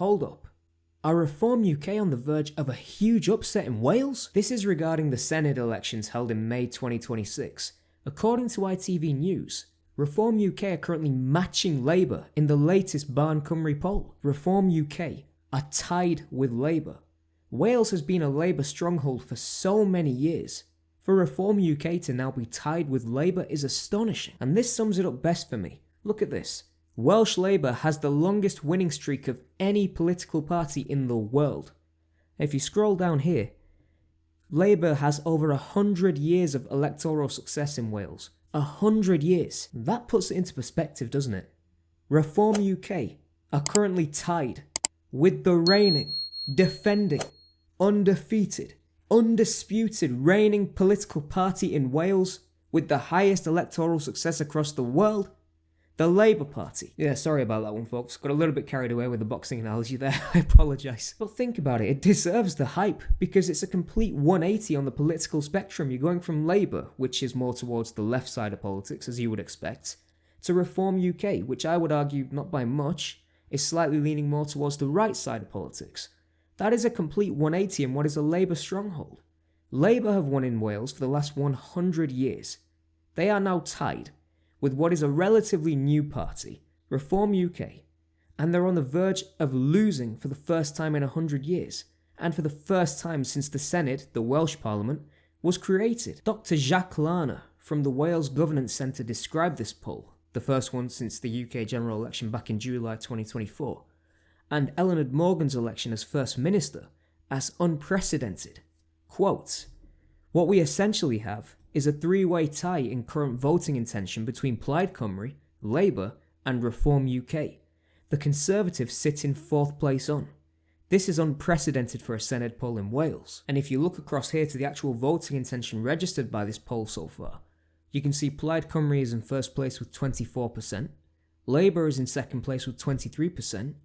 Hold up. Are Reform UK on the verge of a huge upset in Wales? This is regarding the Senedd elections held in May 2026. According to ITV News, Reform UK are currently matching Labour in the latest Barn Cymru poll. Reform UK are tied with Labour. Wales has been a Labour stronghold for so many years. For Reform UK to now be tied with Labour is astonishing, and this sums it up best for me. Look at this. Welsh Labour has the longest winning streak of any political party in the world. If you scroll down here, Labour has over 100 years of electoral success in Wales. 100 years. That puts it into perspective, doesn't it? Reform UK are currently tied with the reigning, defending, undefeated, undisputed reigning political party in Wales with the highest electoral success across the world, the Labour Party. Yeah, sorry about that one, folks. Got a little bit carried away with the boxing analogy there. I apologise. But think about it. It deserves the hype because it's a complete 180 on the political spectrum. You're going from Labour, which is more towards the left side of politics, as you would expect, to Reform UK, which I would argue, not by much, is slightly leaning more towards the right side of politics. That is a complete 180 in what is a Labour stronghold. Labour have won in Wales for the last 100 years. They are now tied with what is a relatively new party, Reform UK, and they're on the verge of losing for the first time in 100 years, and for the first time since the Senedd, the Welsh Parliament, was created. Dr. Jacques Larner from the Wales Governance Centre described this poll, the first one since the UK general election back in July 2024, and Eleanor Morgan's election as First Minister, as unprecedented. Quote, "What we essentially have is a three-way tie in current voting intention between Plaid Cymru, Labour and Reform UK. The Conservatives sit in fourth place on. This is unprecedented for a Senedd poll in Wales. And if you look across here to the actual voting intention registered by this poll so far, you can see Plaid Cymru is in first place with 24%, Labour is in second place with 23%,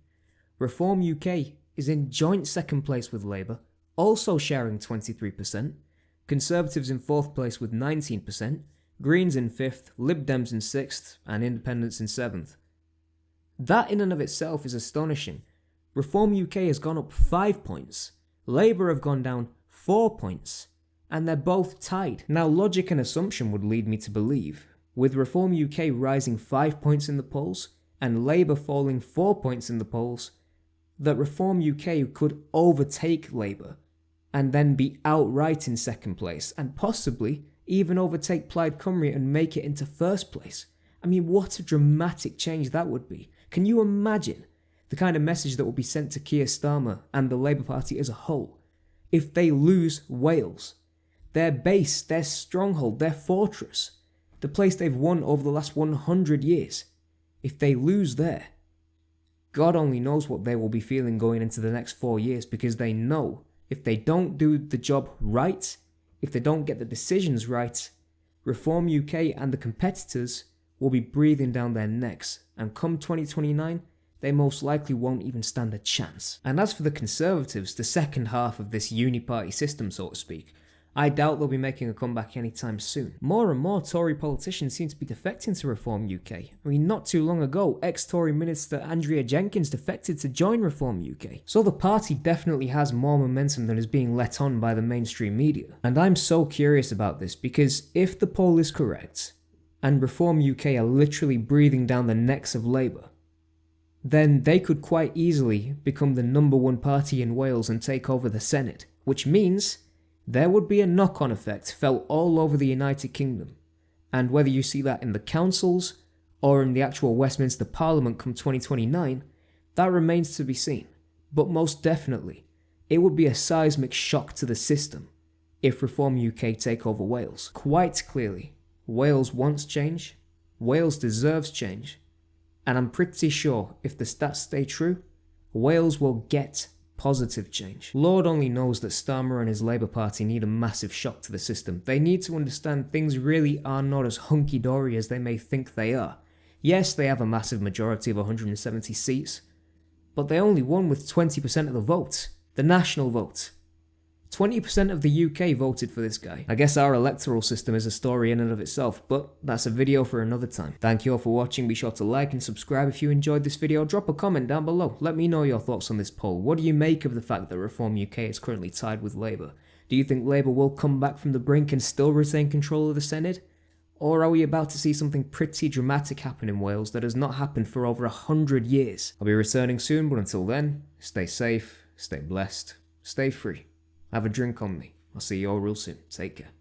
Reform UK is in joint second place with Labour, also sharing 23%, Conservatives in fourth place with 19%, Greens in fifth, Lib Dems in sixth, and Independents in seventh. That in and of itself is astonishing. Reform UK has gone up 5 points, Labour have gone down 4 points, and they're both tied. Now logic and assumption would lead me to believe, with Reform UK rising 5 points in the polls, and Labour falling 4 points in the polls, that Reform UK could overtake Labour, and then be outright in second place, and possibly even overtake Plaid Cymru and make it into first place. I mean, what a dramatic change that would be. Can you imagine the kind of message that will be sent to Keir Starmer and the Labour Party as a whole if they lose Wales? Their base, their stronghold, their fortress, the place they've won over the last 100 years. If they lose there, God only knows what they will be feeling going into the next 4 years, because they know if they don't do the job right, if they don't get the decisions right, Reform UK and the competitors will be breathing down their necks, and come 2029, they most likely won't even stand a chance. And as for the Conservatives, the second half of this uni-party system, so to speak, I doubt they'll be making a comeback anytime soon. More and more Tory politicians seem to be defecting to Reform UK. I mean, not too long ago, ex-Tory Minister Andrea Jenkins defected to join Reform UK. So the party definitely has more momentum than is being let on by the mainstream media. And I'm so curious about this, because if the poll is correct, and Reform UK are literally breathing down the necks of Labour, then they could quite easily become the #1 party in Wales and take over the Senedd, which means there would be a knock-on effect felt all over the United Kingdom. And whether you see that in the councils or in the actual Westminster Parliament come 2029, that remains to be seen. But most definitely, it would be a seismic shock to the system if Reform UK take over Wales. Quite clearly, Wales wants change, Wales deserves change, and I'm pretty sure if the stats stay true, Wales will get positive change. Lord only knows that Starmer and his Labour Party need a massive shock to the system. They need to understand things really are not as hunky-dory as they may think they are. Yes, they have a massive majority of 170 seats, but they only won with 20% of the vote, the national vote. 20% of the UK voted for this guy. I guess our electoral system is a story in and of itself, but that's a video for another time. Thank you all for watching. Be sure to like and subscribe if you enjoyed this video. Drop a comment down below. Let me know your thoughts on this poll. What do you make of the fact that Reform UK is currently tied with Labour? Do you think Labour will come back from the brink and still retain control of the Senedd? Or are we about to see something pretty dramatic happen in Wales that has not happened for over 100 years? I'll be returning soon, but until then, stay safe, stay blessed, stay free. Have a drink on me. I'll see you all real soon. Take care.